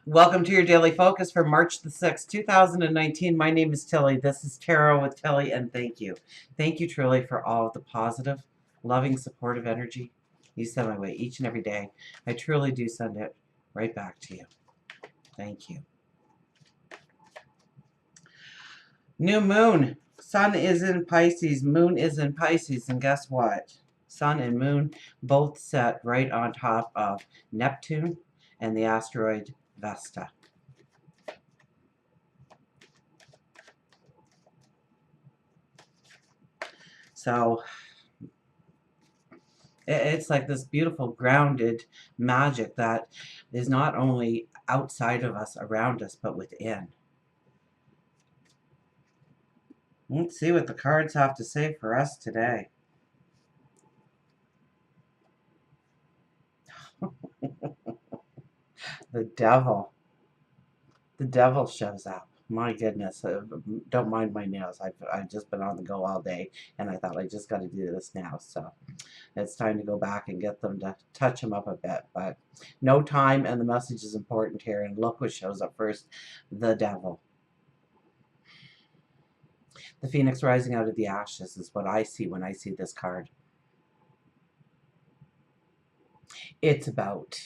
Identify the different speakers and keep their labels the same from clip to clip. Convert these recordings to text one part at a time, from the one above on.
Speaker 1: Welcome to your daily focus for March the 6th, 2019. My name is Tilly. This is Tarot with Tilly, and thank you. Thank you truly for all of the positive, loving, supportive energy you send my way each and every day. I truly do send it right back to you. Thank you. New moon. Sun is in Pisces. Moon is in Pisces. And guess what? Sun and moon both set right on top of Neptune and the asteroid Vesta. So it's like this beautiful grounded magic that is not only outside of us, around us, but within. Let's see what the cards have to say for us today. The devil. The devil shows up. My goodness, don't mind my nails. I've just been on the go all day, and I thought I just got to do this now. So it's time to go back and get them to touch them up a bit. But no time, and the message is important here. And look what shows up first. The devil. The phoenix rising out of the ashes is what I see when I see this card. It's about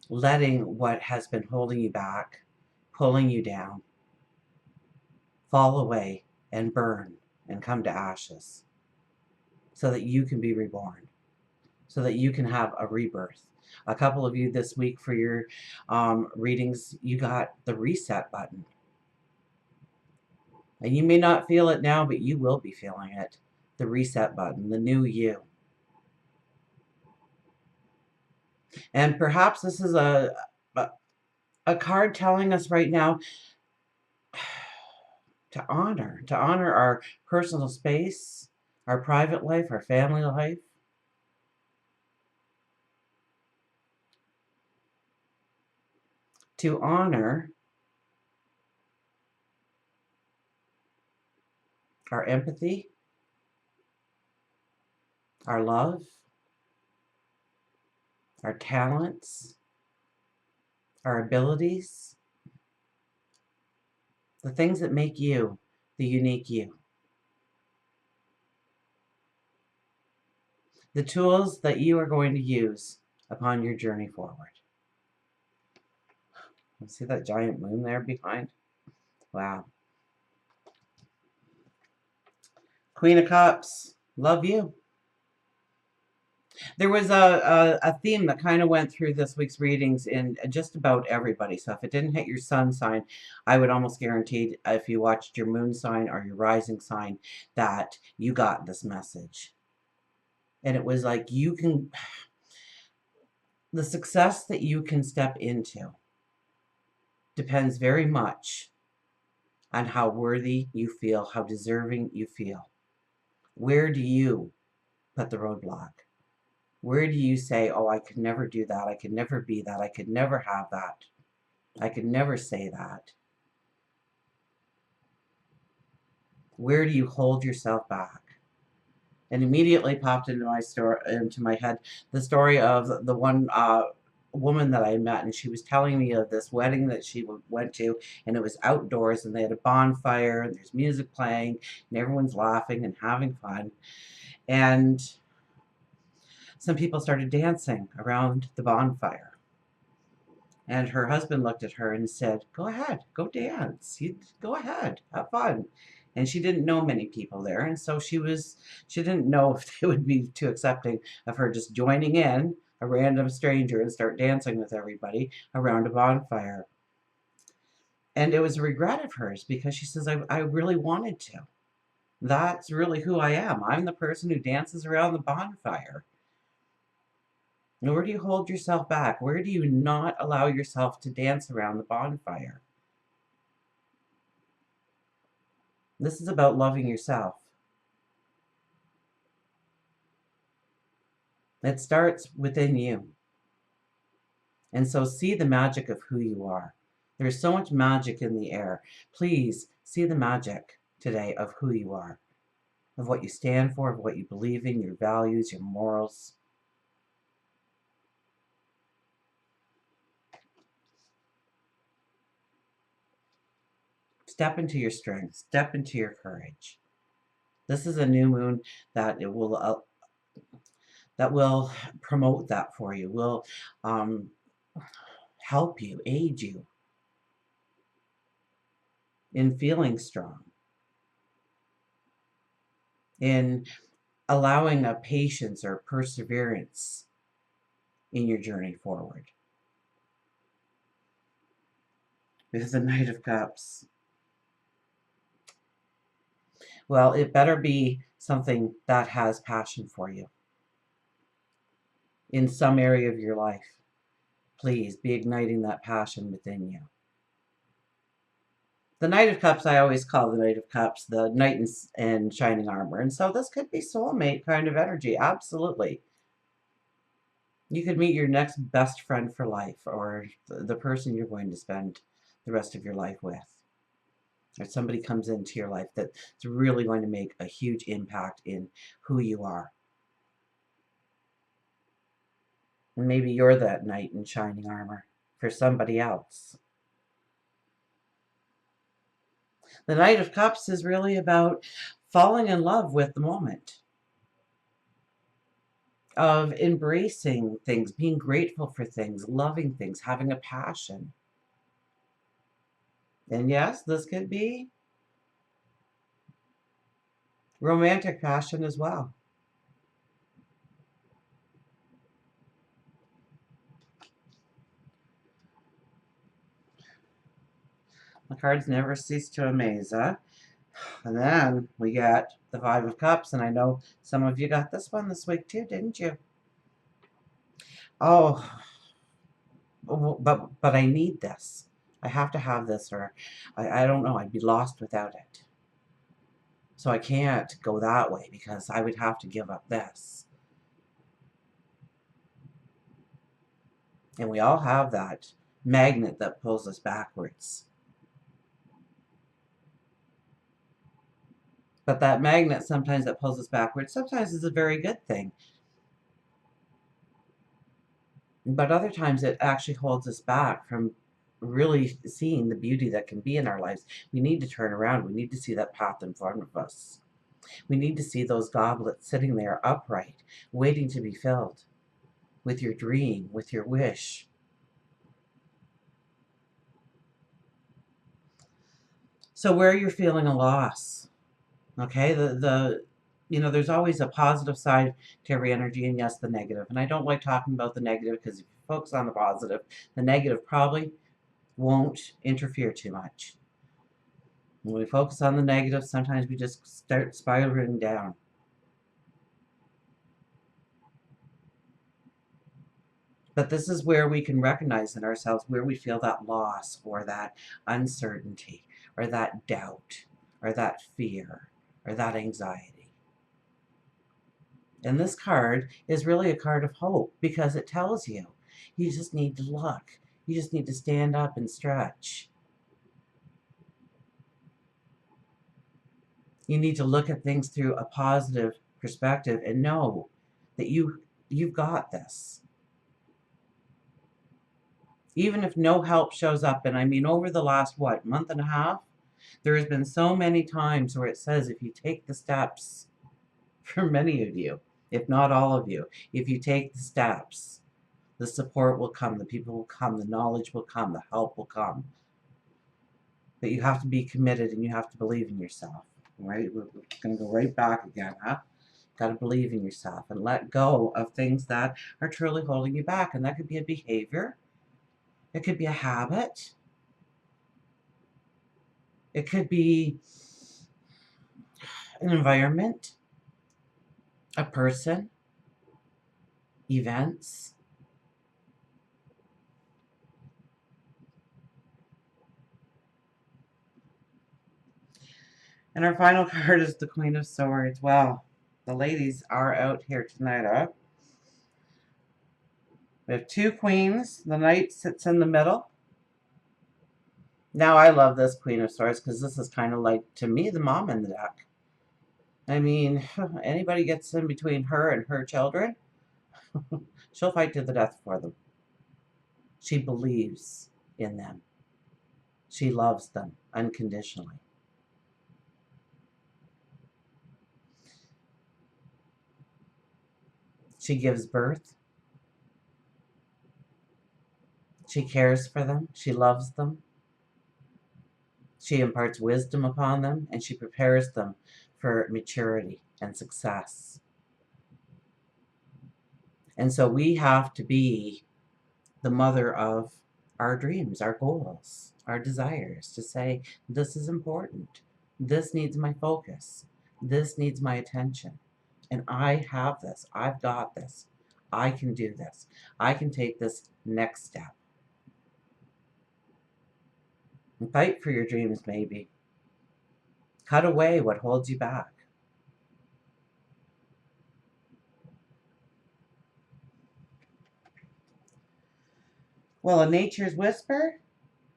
Speaker 1: letting what has been holding you back, pulling you down, fall away and burn and come to ashes so that you can be reborn, so that you can have a rebirth. A couple of you this week for your readings, you got the reset button. And you may not feel it now, but you will be feeling it. The reset button, the new you. And perhaps this is a card telling us right now to honor our personal space, our private life, our family life. To honor our empathy, our love, our talents, our abilities, the things that make you the unique you. The tools that you are going to use upon your journey forward. See that giant moon there behind? Wow. Queen of Cups, love you. There was a theme that kind of went through this week's readings in just about everybody. So if it didn't hit your sun sign, I would almost guarantee if you watched your moon sign or your rising sign that you got this message. And it was like you can, the success that you can step into depends very much on how worthy you feel, how deserving you feel. Where do you put the roadblock? Where do you say, oh, I could never do that, I could never be that, I could never have that, I could never say that? Where do you hold yourself back? And immediately popped into my head the story of the one woman that I met, and she was telling me of this wedding that she went to, and it was outdoors, and they had a bonfire, and there's music playing, and everyone's laughing and having fun. And some people started dancing around the bonfire. And her husband looked at her and said, go ahead, go dance. You go ahead, have fun. And she didn't know many people there, and so she didn't know if they would be too accepting of her just joining in, a random stranger, and start dancing with everybody around a bonfire. And it was a regret of hers because she says, I really wanted to. That's really who I am. I'm the person who dances around the bonfire. Where do you hold yourself back? Where do you not allow yourself to dance around the bonfire? This is about loving yourself. It starts within you. And so see the magic of who you are. There's so much magic in the air. Please see the magic today of who you are, of what you stand for, of what you believe in, your values, your morals. Step into your strength. Step into your courage. This is a new moon that will promote that for you. Will um, help you, aid you in feeling strong, in allowing a patience or perseverance in your journey forward. With the Knight of Cups. Well, it better be something that has passion for you in some area of your life. Please be igniting that passion within you. The Knight of Cups, I always call the Knight of Cups the knight in shining armor. And so this could be soulmate kind of energy. Absolutely. You could meet your next best friend for life, or the person you're going to spend the rest of your life with. Or somebody comes into your life that's really going to make a huge impact in who you are. And maybe you're that knight in shining armor for somebody else. The Knight of Cups is really about falling in love with the moment, of embracing things, being grateful for things, loving things, having a passion. And yes, this could be romantic passion as well. The cards never cease to amaze, huh? And then we got the Five of Cups, and I know some of you got this one this week too, didn't you? Oh, but I need this. I have to have this, or I don't know, I'd be lost without it. So I can't go that way because I would have to give up this. And we all have that magnet that pulls us backwards. But that magnet sometimes that pulls us backwards sometimes is a very good thing. But other times it actually holds us back from really seeing the beauty that can be in our lives. We need to turn around. We need to see that path in front of us. We need to see those goblets sitting there upright, waiting to be filled with your dream, with your wish. So where you're feeling a loss, okay, there's always a positive side to every energy, and yes, the negative. And I don't like talking about the negative because if you focus on the positive, the negative probably won't interfere too much. When we focus on the negative, sometimes we just start spiraling down. But this is where we can recognize in ourselves where we feel that loss or that uncertainty or that doubt or that fear or that anxiety. And this card is really a card of hope because it tells you just need to look. You just need to stand up and stretch. You need to look at things through a positive perspective and know that you've got this. Even if no help shows up, and I mean over the last, month and a half, there has been so many times where it says if you take the steps, for many of you, if not all of you, if you take the steps, the support will come, the people will come, the knowledge will come, the help will come. But you have to be committed and you have to believe in yourself, right? We're going to go right back again, huh? Got to believe in yourself and let go of things that are truly holding you back. And that could be a behavior. It could be a habit. It could be an environment, a person, events. And our final card is the Queen of Swords. Well, the ladies are out here tonight, huh? We have two queens. The knight sits in the middle. Now, I love this Queen of Swords because this is kind of like, to me, the mom in the deck. I mean, anybody gets in between her and her children, she'll fight to the death for them. She believes in them. She loves them unconditionally. She gives birth. She cares for them. She loves them. She imparts wisdom upon them, and she prepares them for maturity and success. And so we have to be the mother of our dreams, our goals, our desires, to say, this is important. This needs my focus. This needs my attention. And I have this. I've got this. I can do this. I can take this next step. And fight for your dreams, maybe. Cut away what holds you back. Well, a nature's whisper.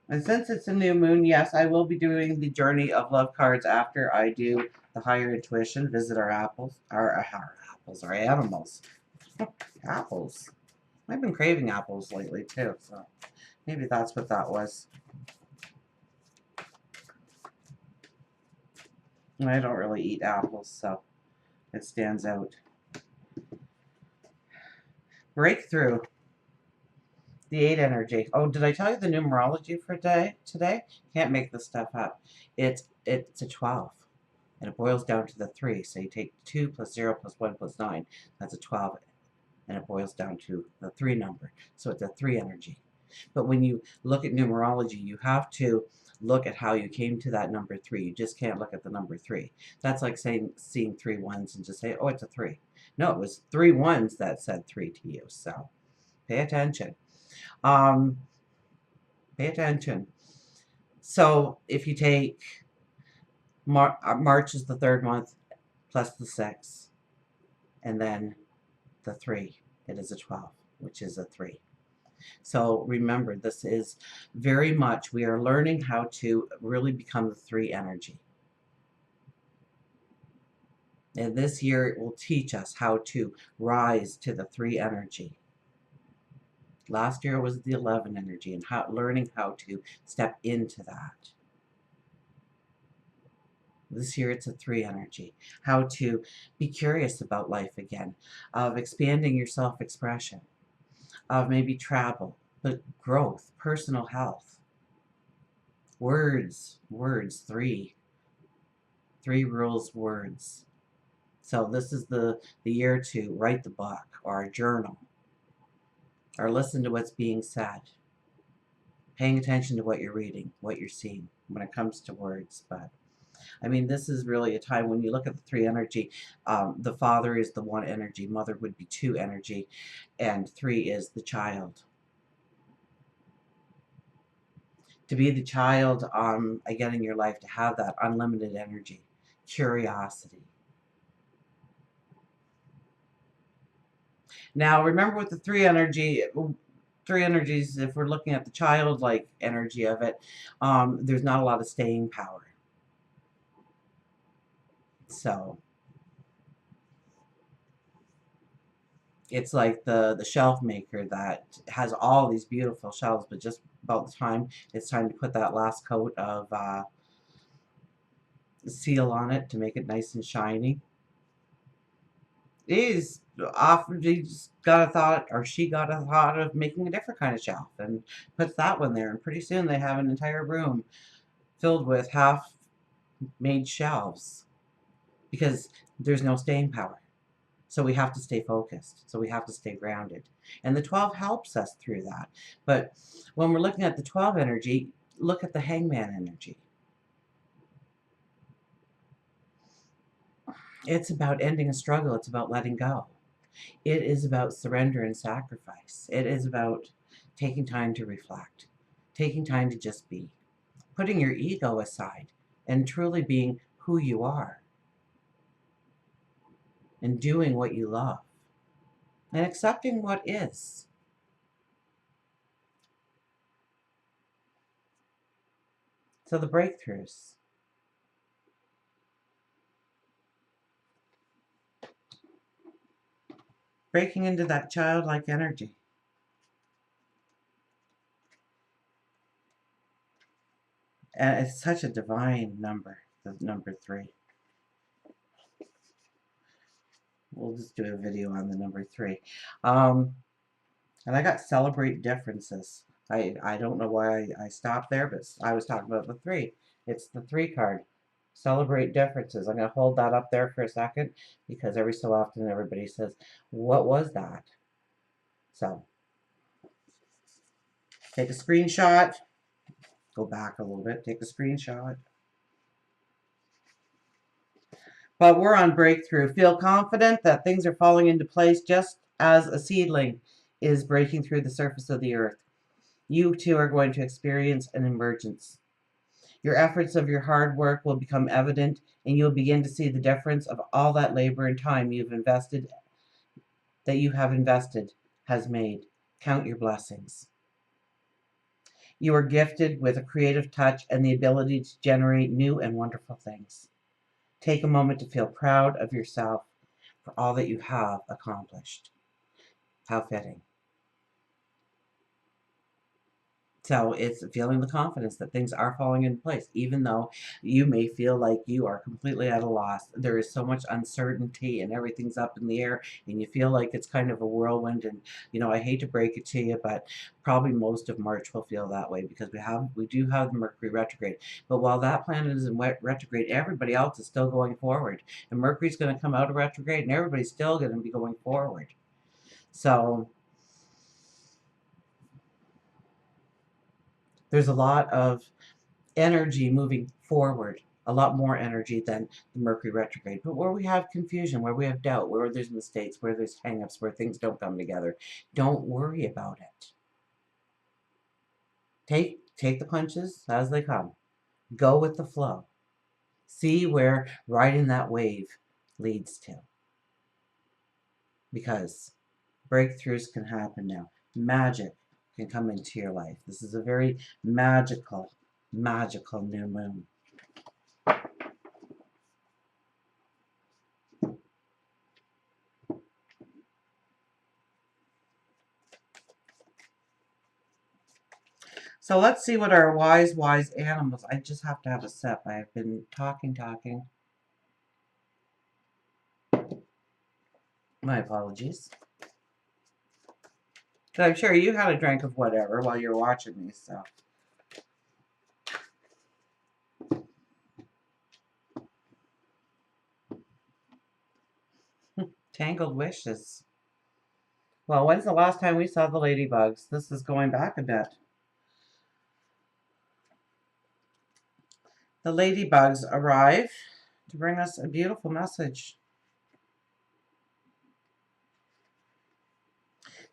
Speaker 1: And since it's a new moon, yes, I will be doing the journey of love cards after I do the higher intuition, visit our apples, our animals. Apples. I've been craving apples lately too, so maybe that's what that was. And I don't really eat apples, so it stands out. Breakthrough. The 8 energy. Oh, did I tell you the numerology for today? Can't make this stuff up. It's a 12. And it boils down to the 3. So you take 2 plus 0 plus 1 plus 9. That's a 12. And it boils down to the 3 number. So it's a 3 energy. But when you look at numerology, you have to look at how you came to that number 3. You just can't look at the number 3. That's like seeing 3 ones and just say, oh, it's a 3. No, it was 3 ones that said 3 to you. So pay attention. Pay attention. So if you take March is the 3rd month plus the 6, and then the 3, it is a 12, which is a 3. So remember, this is very much, we are learning how to really become the 3 energy. And this year it will teach us how to rise to the 3 energy. Last year was the 11 energy, and learning how to step into that. This year it's a 3 energy. How to be curious about life again, of expanding your self-expression, of maybe travel, but growth, personal health. Words, 3. 3 rules, words. So this is the year to write the book or a journal, or listen to what's being said. Paying attention to what you're reading, what you're seeing when it comes to words. But I mean, this is really a time when you look at the 3 energy. The father is the 1 energy, mother would be 2 energy, and 3 is the child. To be the child again in your life, to have that unlimited energy, curiosity. Now, remember with the 3 energy, 3 energies, if we're looking at the childlike energy of it, there's not a lot of staying power. So it's like the shelf maker that has all these beautiful shelves, but just about the time it's time to put that last coat of seal on it to make it nice and shiny. He's often, he just got a thought, or she got a thought of making a different kind of shelf and puts that one there, and pretty soon they have an entire room filled with half-made shelves because there's no staying power. So we have to stay focused. So we have to stay grounded. And the 12 helps us through that. But when we're looking at the 12 energy, look at the hangman energy. It's about ending a struggle. It's about letting go. It is about surrender and sacrifice. It is about taking time to reflect, taking time to just be, putting your ego aside and truly being who you are and doing what you love and accepting what is. So the breakthroughs. Breaking into that childlike energy. And it's such a divine number, the number 3. We'll just do a video on the number 3. And I got celebrate differences. I don't know why I stopped there, but I was talking about the 3. It's the 3 card. Celebrate differences. I'm going to hold that up there for a second because every so often everybody says, what was that? So, take a screenshot. Go back a little bit. Take a screenshot. But we're on breakthrough. Feel confident that things are falling into place just as a seedling is breaking through the surface of the earth. You too are going to experience an emergence. Your efforts of your hard work will become evident, and you'll begin to see the difference of all that labor and time that you have invested has made. Count your blessings. You are gifted with a creative touch and the ability to generate new and wonderful things. Take a moment to feel proud of yourself for all that you have accomplished. How fitting. So it's feeling the confidence that things are falling into place, even though you may feel like you are completely at a loss. There is so much uncertainty and everything's up in the air, and you feel like it's kind of a whirlwind. And I hate to break it to you, but probably most of March will feel that way because we do have the Mercury retrograde. But while that planet is in retrograde, everybody else is still going forward, and Mercury's going to come out of retrograde, and everybody's still going to be going forward. So there's a lot of energy moving forward, a lot more energy than the Mercury retrograde. But where we have confusion, where we have doubt, where there's mistakes, where there's hangups, where things don't come together, don't worry about it. Take the punches as they come. Go with the flow. See where riding that wave leads to. Because breakthroughs can happen now. Magic can come into your life. This is a very magical new moon. So let's see what our wise animals. I just have to have a sip. I've been talking. My apologies. I'm sure you had a drink of whatever while you're watching me, so. Tangled wishes. Well, when's the last time we saw the ladybugs? This is going back a bit. The ladybugs arrive to bring us a beautiful message.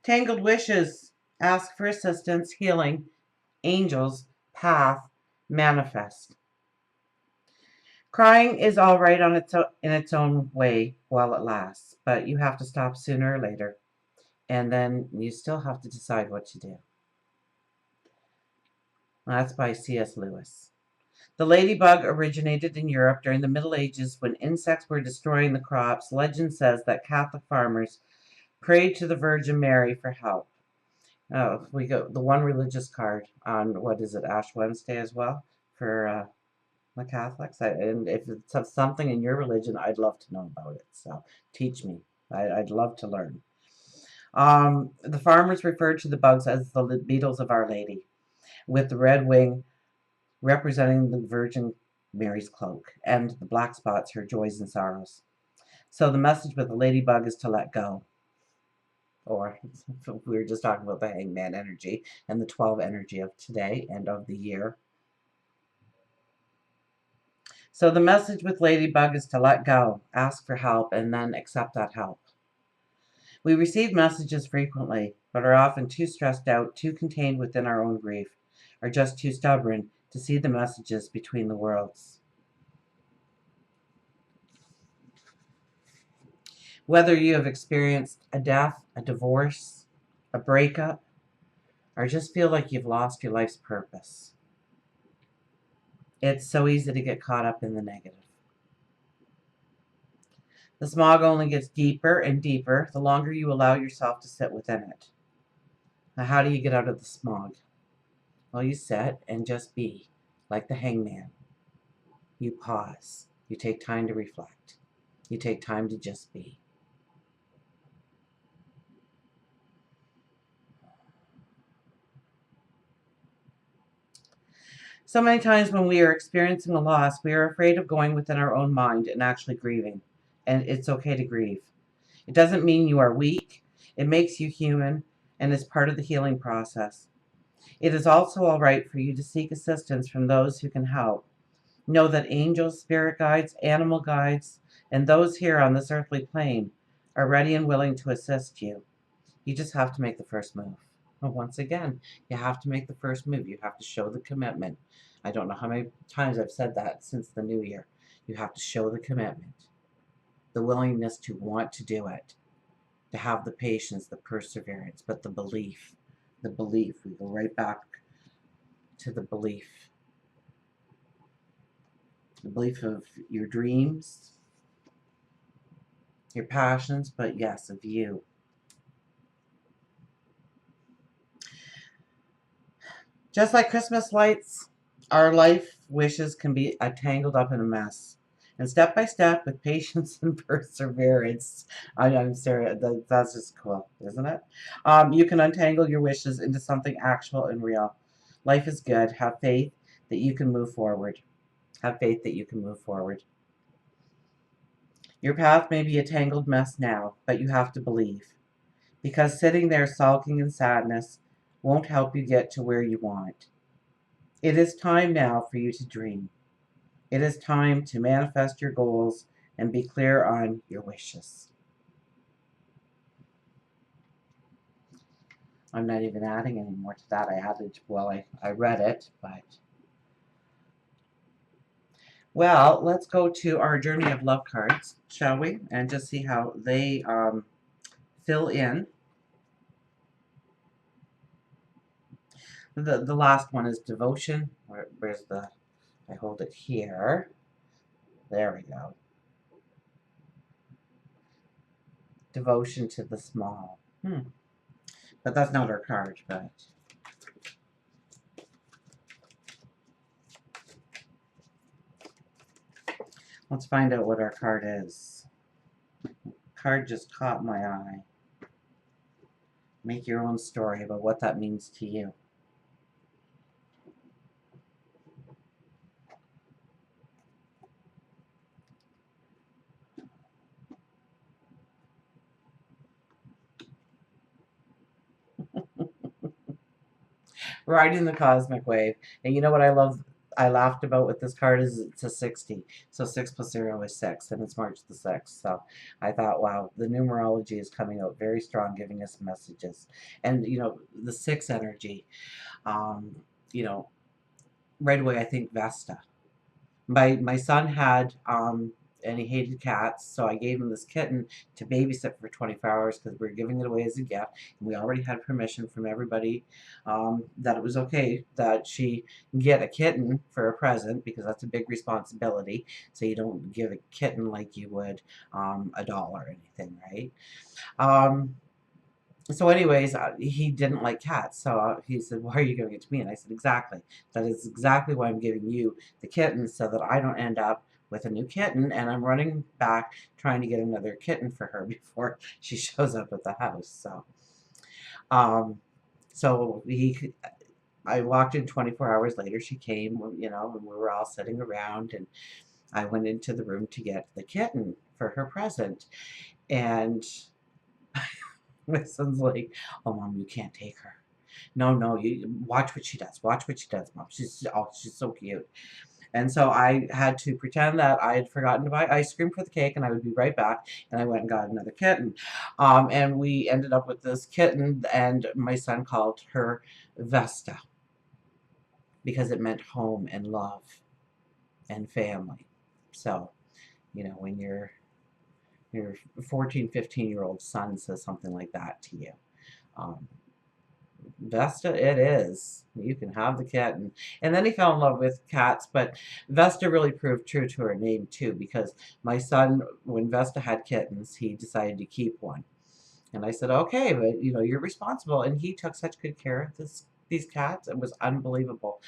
Speaker 1: Tangled wishes. Ask for assistance, healing, angels, path, manifest. Crying is all right in its own way while it lasts, but you have to stop sooner or later, and then you still have to decide what to do. That's by C.S. Lewis. The ladybug originated in Europe during the Middle Ages when insects were destroying the crops. Legend says that Catholic farmers prayed to the Virgin Mary for help. Oh, we got the one religious card on, what is it, Ash Wednesday as well for the Catholics. And if it's something in your religion, I'd love to know about it. So teach me. I'd love to learn. The farmers referred to the bugs as the beetles of Our Lady, with the red wing representing the Virgin Mary's cloak, and the black spots her joys and sorrows. So the message with the ladybug is to let go. Or we were just talking about the hangman energy and the 12 energy of today and of the year. So the message with Ladybug is to let go, ask for help, and then accept that help. We receive messages frequently, but are often too stressed out, too contained within our own grief, or just too stubborn to see the messages between the worlds. Whether you have experienced a death, a divorce, a breakup, or just feel like you've lost your life's purpose, it's so easy to get caught up in the negative. The smog only gets deeper and deeper the longer you allow yourself to sit within it. Now, how do you get out of the smog? Well, you sit and just be. Like the hangman, you pause. You take time to reflect. You take time to just be. So many times when we are experiencing a loss, we are afraid of going within our own mind and actually grieving. And it's okay to grieve. It doesn't mean you are weak. It makes you human and is part of the healing process. It is also all right for you to seek assistance from those who can help. Know that angels, spirit guides, animal guides, and those here on this earthly plane are ready and willing to assist you. You just have to make the first move. But once again, you have to make the first move. You have to show the commitment. I don't know how many times I've said that since the new year. You have to show the commitment, the willingness to want to do it, to have the patience, the perseverance, but the belief. The belief. We go right back to the belief. The belief of your dreams, your passions, but yes, of you. Just like Christmas lights, our life wishes can be tangled up in a mess. And step by step, with patience and perseverance, I'm serious, that's just cool, isn't it? You can untangle your wishes into something actual and real. Life is good. Have faith that you can move forward. Have faith that you can move forward. Your path may be a tangled mess now, but you have to believe. Because sitting there sulking in sadness won't help you get to where you want. It is time now for you to dream. It is time to manifest your goals and be clear on your wishes. I'm not even adding any more to that. I added, well, I read it, but. Well, let's go to our Journey of Love cards, shall we? And just see how they fill in. The last one is devotion. Where's the, I hold it here. There we go. Devotion to the small. But that's not our card, but. Let's find out what our card is. Card just caught my eye. Make your own story about what that means to you. Riding the cosmic wave. And you know what I laughed about with this card is it's a 60. So 6 plus 0 is 6, and it's March the 6th. So I thought, wow, the numerology is coming out very strong, giving us messages. And, the 6 energy, you know, right away I think Vesta. My son had and he hated cats, so I gave him this kitten to babysit for 24 hours because we were giving it away as a gift, and we already had permission from everybody that it was okay that she get a kitten for a present because that's a big responsibility. So you don't give a kitten like you would a doll or anything, right? Um, so anyways, he didn't like cats. So he said, why are you giving it to me? And I said, exactly. That is exactly why I'm giving you the kitten, so that I don't end up with a new kitten and I'm running back trying to get another kitten for her before she shows up at the house. Um, so I walked in 24 hours later. She came, and we were all sitting around, and I went into the room to get the kitten for her present. And my son's like, "Oh, Mom, you can't take her. No, no, you watch what she does. Watch what she does, Mom. She's so cute." And so I had to pretend that I had forgotten to buy ice cream for the cake, and I would be right back. And I went and got another kitten, and we ended up with this kitten. And my son called her Vesta because it meant home and love and family. So, when your 14, 15-year-old son says something like that to you. Um, Vesta it is. You can have the kitten. And then he fell in love with cats, but Vesta really proved true to her name too, because my son, when Vesta had kittens, he decided to keep one. And I said, okay, but you're responsible. And he took such good care of these cats. It was unbelievable.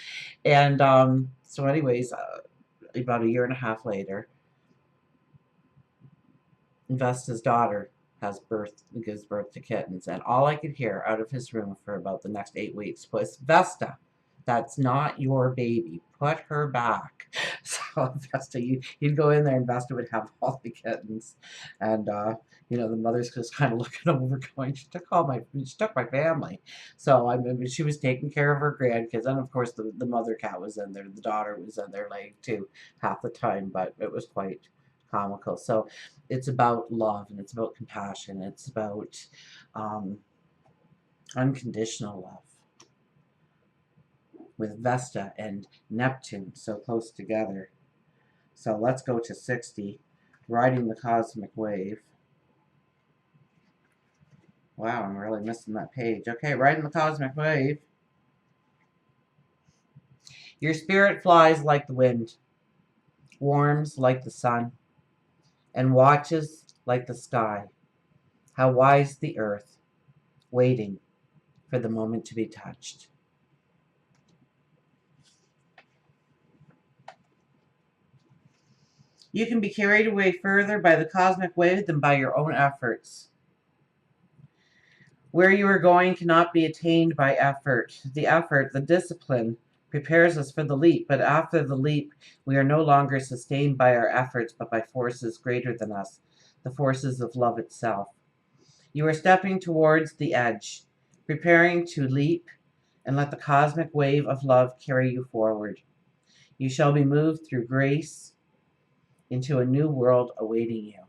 Speaker 1: And So anyways, about a year and a half later, Vesta's daughter gives birth to kittens, and all I could hear out of his room for about the next 8 weeks was, Vesta, that's not your baby. Put her back. So Vesta, you'd go in there and Vesta would have all the kittens. And, the mother's just kind of looking over going, she took my family. So, I mean, she was taking care of her grandkids. And, of course, the mother cat was in there. The daughter was in there, like, too, half the time. But it was quite comical. So it's about love and it's about compassion. It's about unconditional love. With Vesta and Neptune so close together. So let's go to 60, riding the cosmic wave. Wow, I'm really missing that page. Okay, riding the cosmic wave. Your spirit flies like the wind, warms like the sun, and watches like the sky. How wise the earth, waiting for the moment to be touched. You can be carried away further by the cosmic wave than by your own efforts. Where you are going cannot be attained by effort. The discipline, prepares us for the leap, but after the leap, we are no longer sustained by our efforts, but by forces greater than us, the forces of love itself. You are stepping towards the edge, preparing to leap, and let the cosmic wave of love carry you forward. You shall be moved through grace into a new world awaiting you.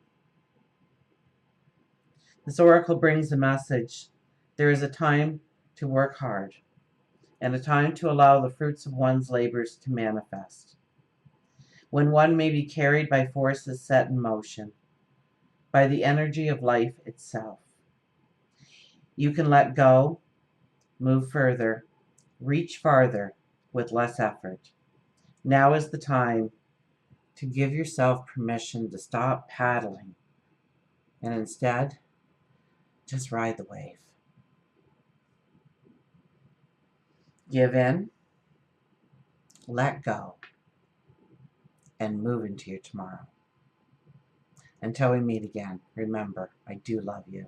Speaker 1: This oracle brings a message. There is a time to work hard, and a time to allow the fruits of one's labors to manifest, when one may be carried by forces set in motion, by the energy of life itself. You can let go, move further, reach farther with less effort. Now is the time to give yourself permission to stop paddling and instead just ride the wave. Give in, let go, and move into your tomorrow. Until we meet again, remember, I do love you.